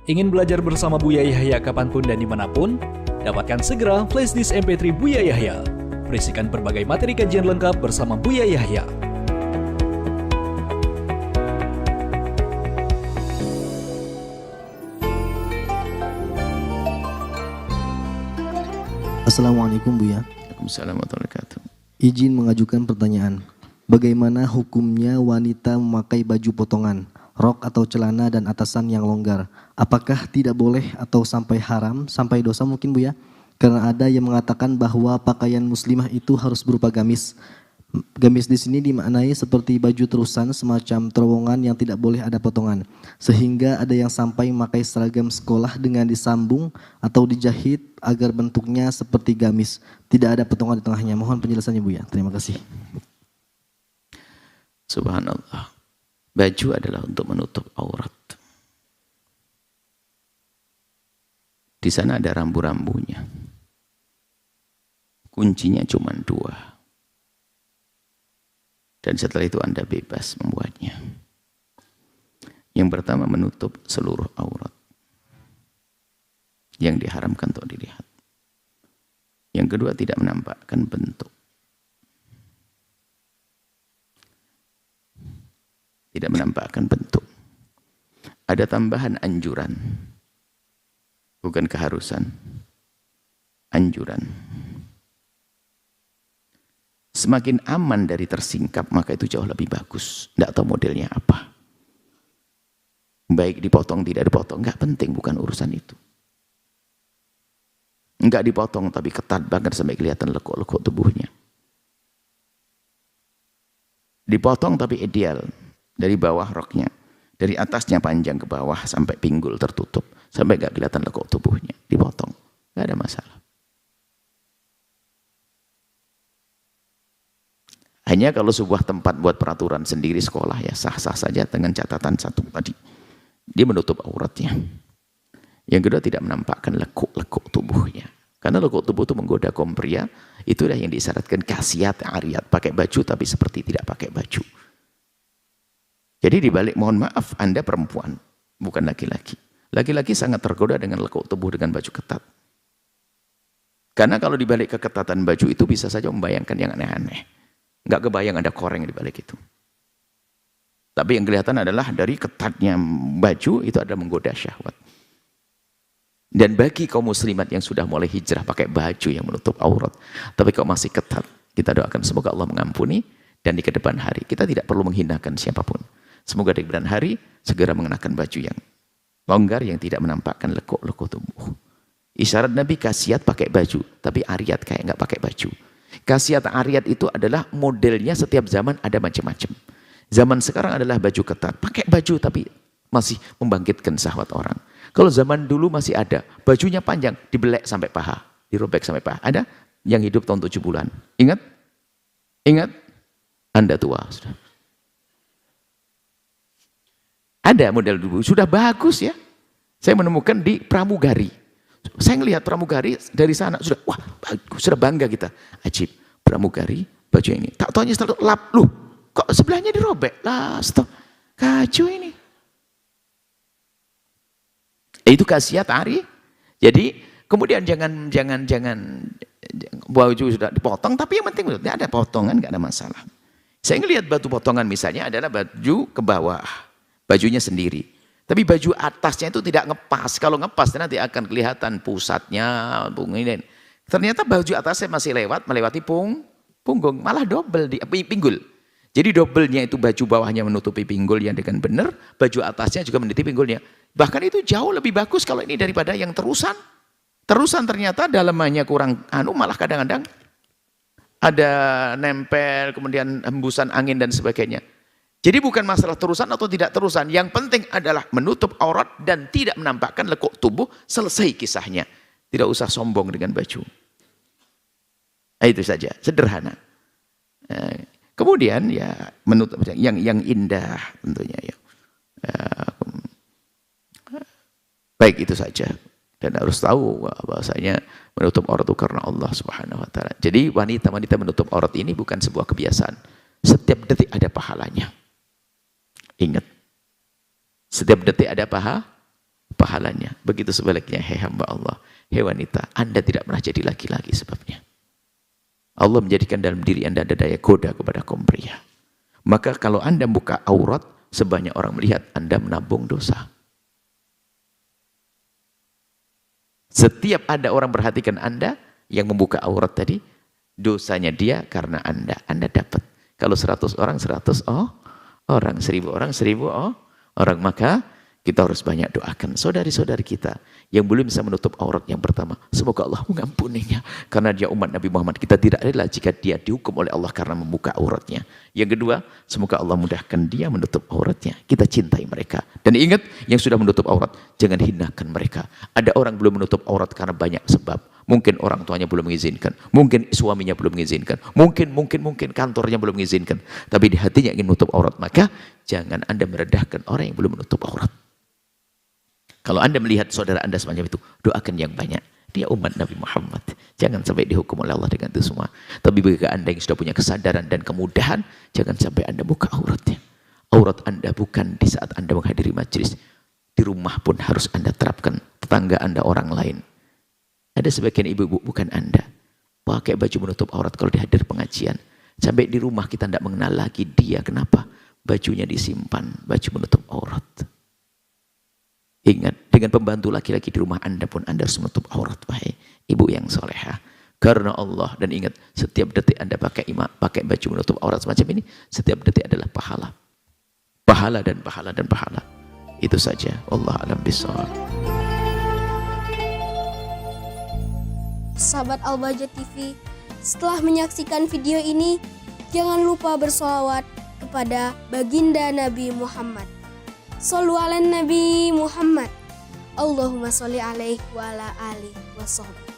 Ingin belajar bersama Buya Yahya kapanpun dan dimanapun? Dapatkan segera flashdisk MP3 Buya Yahya. Berisikan berbagai materi kajian lengkap bersama Buya Yahya. Assalamualaikum Buya. Waalaikumsalam warahmatullahi wabarakatuh. Izin mengajukan pertanyaan. Bagaimana hukumnya wanita memakai baju potongan, rok atau celana dan atasan yang longgar? Apakah tidak boleh atau sampai haram, sampai dosa mungkin Buya? Karena ada yang mengatakan bahwa pakaian muslimah itu harus berupa gamis. Gamis di sini dimaknai seperti baju terusan semacam terowongan yang tidak boleh ada potongan. Sehingga ada yang sampai memakai seragam sekolah dengan disambung atau dijahit agar bentuknya seperti gamis. Tidak ada potongan di tengahnya. Mohon penjelasannya Buya. Terima kasih. Subhanallah. Baju adalah untuk menutup aurat. Di sana ada rambu-rambunya. Kuncinya cuma 2. Dan setelah itu Anda bebas membuatnya. Yang pertama menutup seluruh aurat yang diharamkan untuk dilihat. Yang kedua tidak menampakkan bentuk. Tidak menampakkan bentuk. Ada tambahan anjuran. Bukan keharusan. Anjuran. Semakin aman dari tersingkap, maka itu jauh lebih bagus. Tidak tahu modelnya apa. Baik dipotong, tidak dipotong. Enggak penting, bukan urusan itu. Enggak dipotong, tapi ketat banget sampai kelihatan lekuk-lekuk tubuhnya. Dipotong tapi ideal. Dari bawah roknya. Dari atasnya panjang ke bawah sampai pinggul tertutup. Sampai enggak kelihatan lekuk tubuhnya. Dipotong. Enggak ada masalah. Hanya kalau sebuah tempat buat peraturan sendiri sekolah ya sah-sah saja dengan catatan satu tadi. Dia menutup auratnya. Yang kedua tidak menampakkan lekuk-lekuk tubuhnya. Karena lekuk tubuh itu menggoda kaum pria. Itulah yang disyaratkan khasiat ariyat. Pakai baju tapi seperti tidak pakai baju. Jadi dibalik mohon maaf Anda perempuan. Bukan laki-laki. Laki-laki sangat tergoda dengan lekuk tubuh dengan baju ketat. Karena kalau dibalik keketatan baju itu bisa saja membayangkan yang aneh-aneh. Enggak kebayang ada koreng di balik itu. Tapi yang kelihatan adalah dari ketatnya baju itu adalah menggoda syahwat. Dan bagi kaum muslimat yang sudah mulai hijrah pakai baju yang menutup aurat, tapi kalau masih ketat, kita doakan semoga Allah mengampuni dan di kedepan hari kita tidak perlu menghinakan siapapun. Semoga di kedepan hari segera mengenakan baju yang longgar yang tidak menampakkan lekuk-lekuk tubuh. Isyarat Nabi khasiat pakai baju, tapi ariyat kayak enggak pakai baju. Khasiat ariyat itu adalah modelnya setiap zaman ada macam-macam. Zaman sekarang adalah baju ketat. Pakai baju tapi masih membangkitkan syahwat orang. Kalau zaman dulu masih ada. Bajunya panjang, dibelek sampai paha. Dirobek sampai paha. Ada yang hidup tahun 7 bulan. Ingat? Ingat? Anda tua. Sudah. Ada model dulu. Sudah bagus ya. Saya menemukan di pramugari. Saya ngelihat pramugari dari sana sudah wah bagus, sudah bangga kita. Ajib, pramugari baju ini. Tak taunya setelah lap lu, kok sebelahnya dirobek? Lah, stop. Kacau ini. Itu khasiat ari. Jadi kemudian jangan baju sudah dipotong, tapi yang penting ada potongan nggak ada masalah. Saya ngelihat batu potongan misalnya adalah baju ke bawah, bajunya sendiri. Tapi baju atasnya itu tidak ngepas. Kalau ngepas nanti akan kelihatan pusatnya. Ternyata baju atasnya masih melewati punggung. Malah double di pinggul. Jadi doublenya itu baju bawahnya menutupi pinggulnya dengan benar. Baju atasnya juga menutupi pinggulnya. Bahkan itu jauh lebih bagus kalau ini daripada yang terusan. Terusan ternyata dalamannya kurang malah kadang-kadang ada nempel, kemudian hembusan angin dan sebagainya. Jadi bukan masalah terusan atau tidak terusan. Yang penting adalah menutup aurat dan tidak menampakkan lekuk tubuh. Selesai kisahnya. Tidak usah sombong dengan baju. Nah, itu saja. Sederhana. Kemudian ya menutup yang indah tentunya ya. Baik itu saja. Dan harus tahu bahwasanya menutup aurat itu karena Allah Subhanahu wa taala. Jadi wanita-wanita menutup aurat ini bukan sebuah kebiasaan. Setiap detik ada pahalanya. Ingat. Setiap detik ada pahalanya. Begitu sebaliknya, hei hamba Allah, hei wanita, Anda tidak pernah jadi laki-laki sebabnya. Allah menjadikan dalam diri Anda ada daya goda kepada kaum pria. Maka kalau Anda buka aurat, sebanyak orang melihat Anda menabung dosa. Setiap ada orang perhatikan Anda yang membuka aurat tadi, dosanya dia karena Anda dapat. Kalau 100 orang, 100 orang, 1000 orang, 1000 orang. Maka kita harus banyak doakan saudari-saudari kita yang belum bisa menutup aurat yang pertama. Semoga Allah mengampuninya. Karena dia umat Nabi Muhammad. Kita tidak rela jika dia dihukum oleh Allah karena membuka auratnya. Yang kedua, semoga Allah mudahkan dia menutup auratnya. Kita cintai mereka. Dan ingat, yang sudah menutup aurat, jangan hinakan mereka. Ada orang belum menutup aurat karena banyak sebab. Mungkin orang tuanya belum mengizinkan. Mungkin suaminya belum mengizinkan. Mungkin kantornya belum mengizinkan. Tapi di hatinya ingin menutup aurat. Maka jangan Anda merendahkan orang yang belum menutup aurat. Kalau Anda melihat saudara Anda semacam itu, doakan yang banyak. Dia umat Nabi Muhammad. Jangan sampai dihukum oleh Allah dengan itu semua. Tapi bagi Anda yang sudah punya kesadaran dan kemudahan, jangan sampai Anda buka auratnya. Aurat Anda bukan di saat Anda menghadiri majelis. Di rumah pun harus Anda terapkan. Tetangga Anda orang lain. Ada sebagian ibu-ibu, bukan Anda, pakai baju menutup aurat kalau dihadir pengajian. Sampai di rumah kita tidak mengenal lagi dia. Kenapa? Bajunya disimpan, baju menutup aurat. Ingat, dengan pembantu laki-laki di rumah Anda pun Anda harus menutup aurat, wahai ibu yang solehah. Karena Allah, dan ingat, setiap detik Anda pakai baju menutup aurat semacam ini, setiap detik adalah pahala. Pahala dan pahala dan pahala. Itu saja. Wallahu a'lam bishawab. Sahabat Al-Bahjah TV, setelah menyaksikan video ini, jangan lupa bersolawat kepada baginda Nabi Muhammad. Shollu ala Nabi Muhammad. Allahumma sholli alaihi wa ala alihi wa sahbihi.